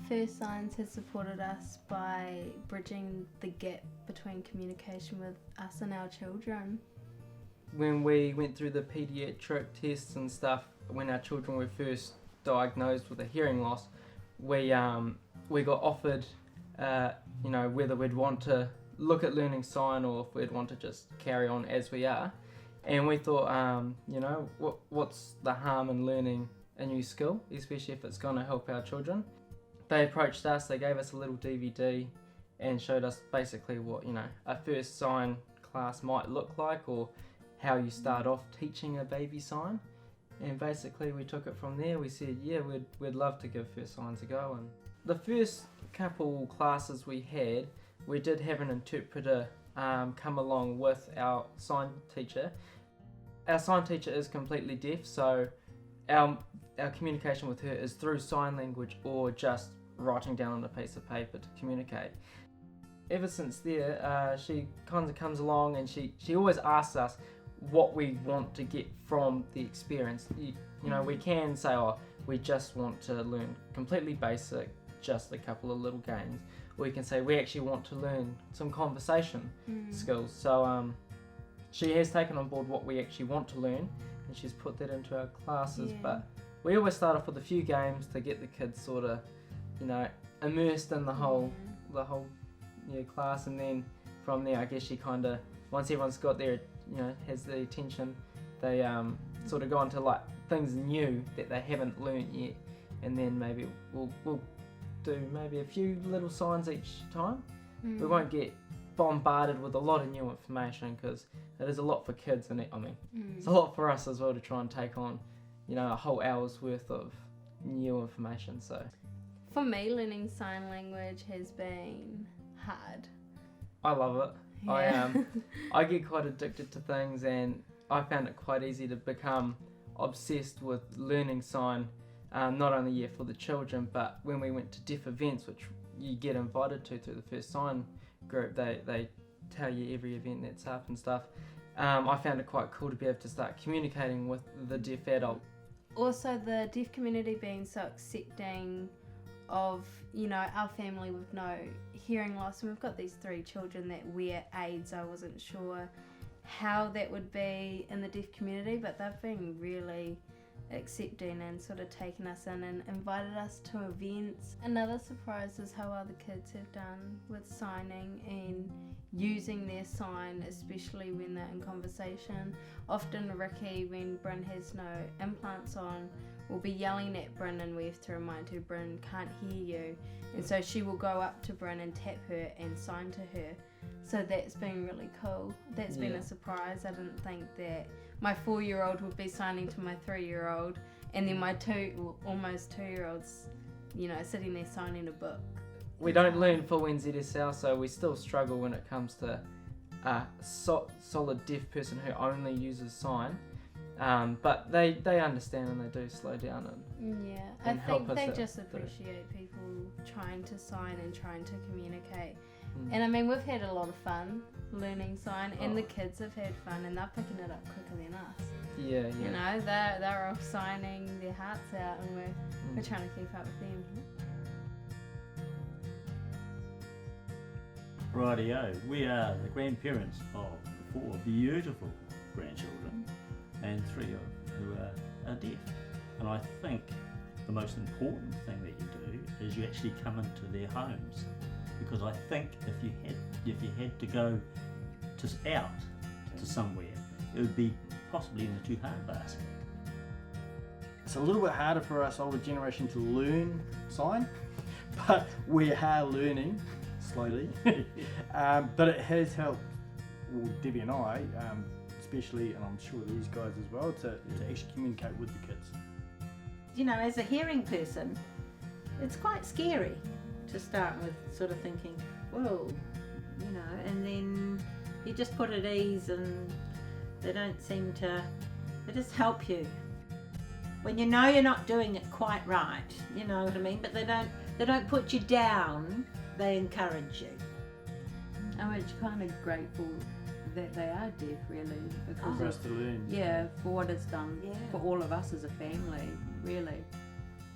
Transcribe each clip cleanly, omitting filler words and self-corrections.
First Signs has supported us by bridging the gap between communication with us and our children. When we went through the paediatric tests and stuff, when our children were first diagnosed with a hearing loss, we got offered, whether we'd want to look at learning sign or if we'd want to just carry on as we are. And we thought, what's the harm in learning a new skill, especially if it's going to help our children. They approached us, they gave us a little DVD and showed us basically what, a first sign class might look like, or how you start off teaching a baby sign. And basically we took it from there. We said, yeah, we'd love to give first signs a go. And the first couple classes we had, we did have an interpreter come along with our sign teacher. Our sign teacher is completely deaf, so our communication with her is through sign language or just writing down on a piece of paper to communicate. Ever since there, she kind of comes along and she always asks us what we want to get from the experience. We can say, we just want to learn completely basic, just a couple of little games. Or we can say, we actually want to learn some conversation skills. So she has taken on board what we actually want to learn, and she's put that into our classes. Yeah. But we always start off with a few games to get the kids sort of, immersed in the whole class, and then from there, I guess she kind of, once everyone's got their, has the attention, they sort of go into like things new that they haven't learnt yet, and then maybe we'll do maybe a few little signs each time. We won't get bombarded with a lot of new information, because it is a lot for kids, and it's a lot for us as well to try and take on, a whole hour's worth of new information. So for me, learning sign language has been hard. I love it. Yeah. I get quite addicted to things, and I found it quite easy to become obsessed with learning sign, not only for the children, but when we went to deaf events, which you get invited to through the First Sign group, they tell you every event that's up and stuff. I found it quite cool to be able to start communicating with the deaf adult. Also, the deaf community being so accepting of, our family with no hearing loss, and we've got these 3 children that wear aids. I wasn't sure how that would be in the deaf community, but they've been really accepting and sort of taken us in and invited us to events. Another surprise is how other kids have done with signing and using their sign, especially when they're in conversation. Often Ricky, when Bryn has no implants on, will be yelling at Bryn, and we have to remind her, Bryn can't hear you, and so she will go up to Bryn and tap her and sign to her. So that's been really cool. That's been a surprise. I didn't think that my 4-year-old would be signing to my 3-year-old, and then my almost 2-year-olds, sitting there signing a book. We don't learn full NZSL, so we still struggle when it comes to a solid deaf person who only uses sign. But they understand, and they do slow down and I think they just appreciate people trying to sign and trying to communicate. And we've had a lot of fun learning sign, and the kids have had fun, and they're picking it up quicker than us. Yeah. They're all signing their hearts out, and we're trying to keep up with them. Rightio, we are the grandparents of 4 beautiful grandchildren and 3 who are deaf. And I think the most important thing that you do is you actually come into their homes, because I think if you had to go out to somewhere, it would be possibly in the too hard basket. It's a little bit harder for us older generation to learn sign, but we are learning slowly. But it has helped, Debbie and I, especially, and I'm sure these guys as well, to actually communicate with the kids. As a hearing person, it's quite scary to start with, sort of thinking, whoa, and then you just put at ease, and they just help you. When you know you're not doing it quite right, you know what I mean, but they don't put you down, they encourage you. I'm actually kind of grateful that they are deaf, really, because for us to learn. Yeah, for what it's done for all of us as a family, really.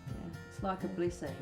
Yeah, it's like a blessing.